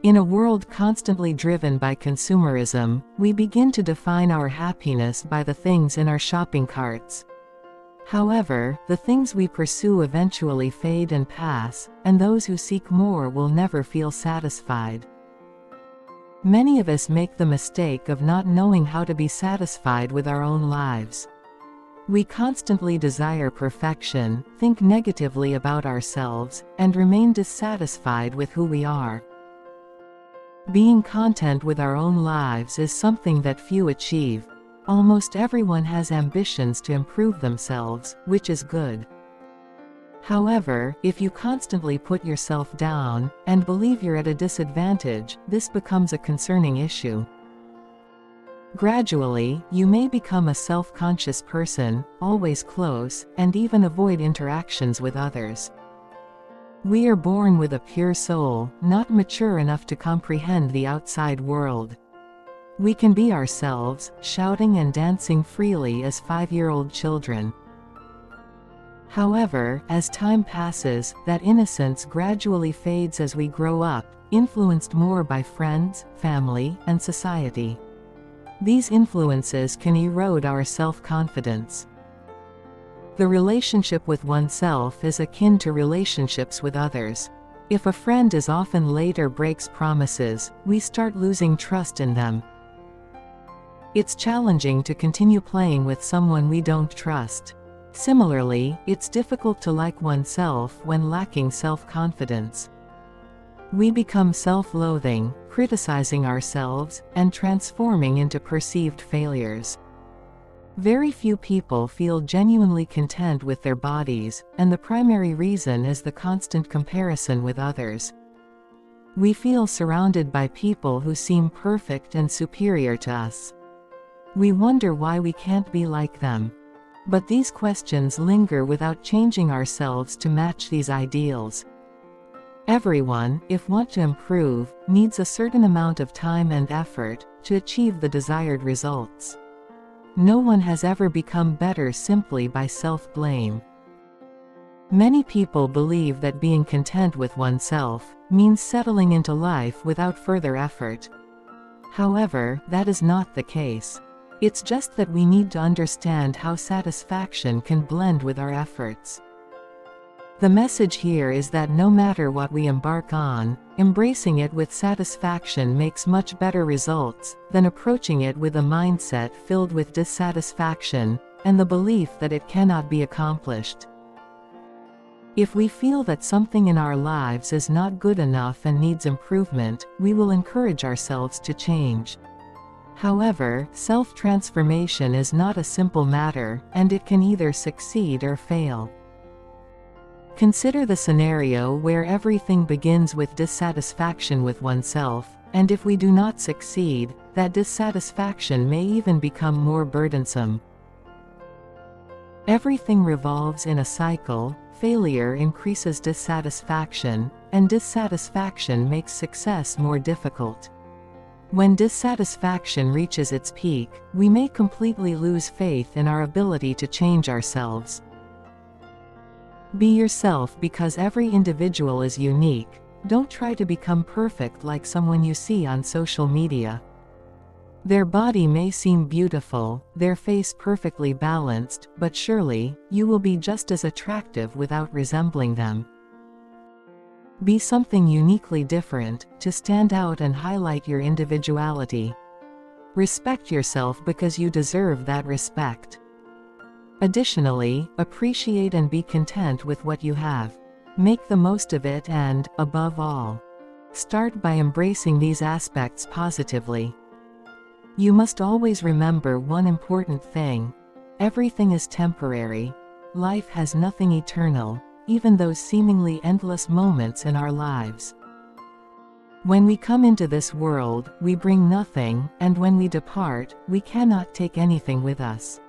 In a world constantly driven by consumerism, we begin to define our happiness by the things in our shopping carts. However, the things we pursue eventually fade and pass, and those who seek more will never feel satisfied. Many of us make the mistake of not knowing how to be satisfied with our own lives. We constantly desire perfection, think negatively about ourselves, and remain dissatisfied with who we are. Being content with our own lives is something that few achieve. Almost everyone has ambitions to improve themselves, which is good. However, if you constantly put yourself down, and believe you're at a disadvantage, this becomes a concerning issue. Gradually, you may become a self-conscious person, always close, and even avoid interactions with others. We are born with a pure soul, not mature enough to comprehend the outside world. We can be ourselves, shouting and dancing freely as 5-year-old children. However, as time passes, that innocence gradually fades as we grow up, influenced more by friends, family, and society. These influences can erode our self-confidence. The relationship with oneself is akin to relationships with others. If a friend is often late or breaks promises, we start losing trust in them. It's challenging to continue playing with someone we don't trust. Similarly, it's difficult to like oneself when lacking self-confidence. We become self-loathing, criticizing ourselves, and transforming into perceived failures. Very few people feel genuinely content with their bodies, and the primary reason is the constant comparison with others. We feel surrounded by people who seem perfect and superior to us. We wonder why we can't be like them. But these questions linger without changing ourselves to match these ideals. Everyone, if want to improve, needs a certain amount of time and effort to achieve the desired results. No one has ever become better simply by self-blame. Many people believe that being content with oneself means settling into life without further effort. However, that is not the case. It's just that we need to understand how satisfaction can blend with our efforts. The message here is that no matter what we embark on, embracing it with satisfaction makes much better results than approaching it with a mindset filled with dissatisfaction and the belief that it cannot be accomplished. If we feel that something in our lives is not good enough and needs improvement, we will encourage ourselves to change. However, self-transformation is not a simple matter, and it can either succeed or fail. Consider the scenario where everything begins with dissatisfaction with oneself, and if we do not succeed, that dissatisfaction may even become more burdensome. Everything revolves in a cycle. Failure increases dissatisfaction, and dissatisfaction makes success more difficult. When dissatisfaction reaches its peak, we may completely lose faith in our ability to change ourselves. Be yourself because every individual is unique. Don't try to become perfect like someone you see on social media. Their body may seem beautiful, their face perfectly balanced, but surely, you will be just as attractive without resembling them. Be something uniquely different, to stand out and highlight your individuality. Respect yourself because you deserve that respect. Additionally, appreciate and be content with what you have. Make the most of it and, above all, start by embracing these aspects positively. You must always remember one important thing. Everything is temporary. Life has nothing eternal, even those seemingly endless moments in our lives. When we come into this world, we bring nothing, and when we depart, we cannot take anything with us.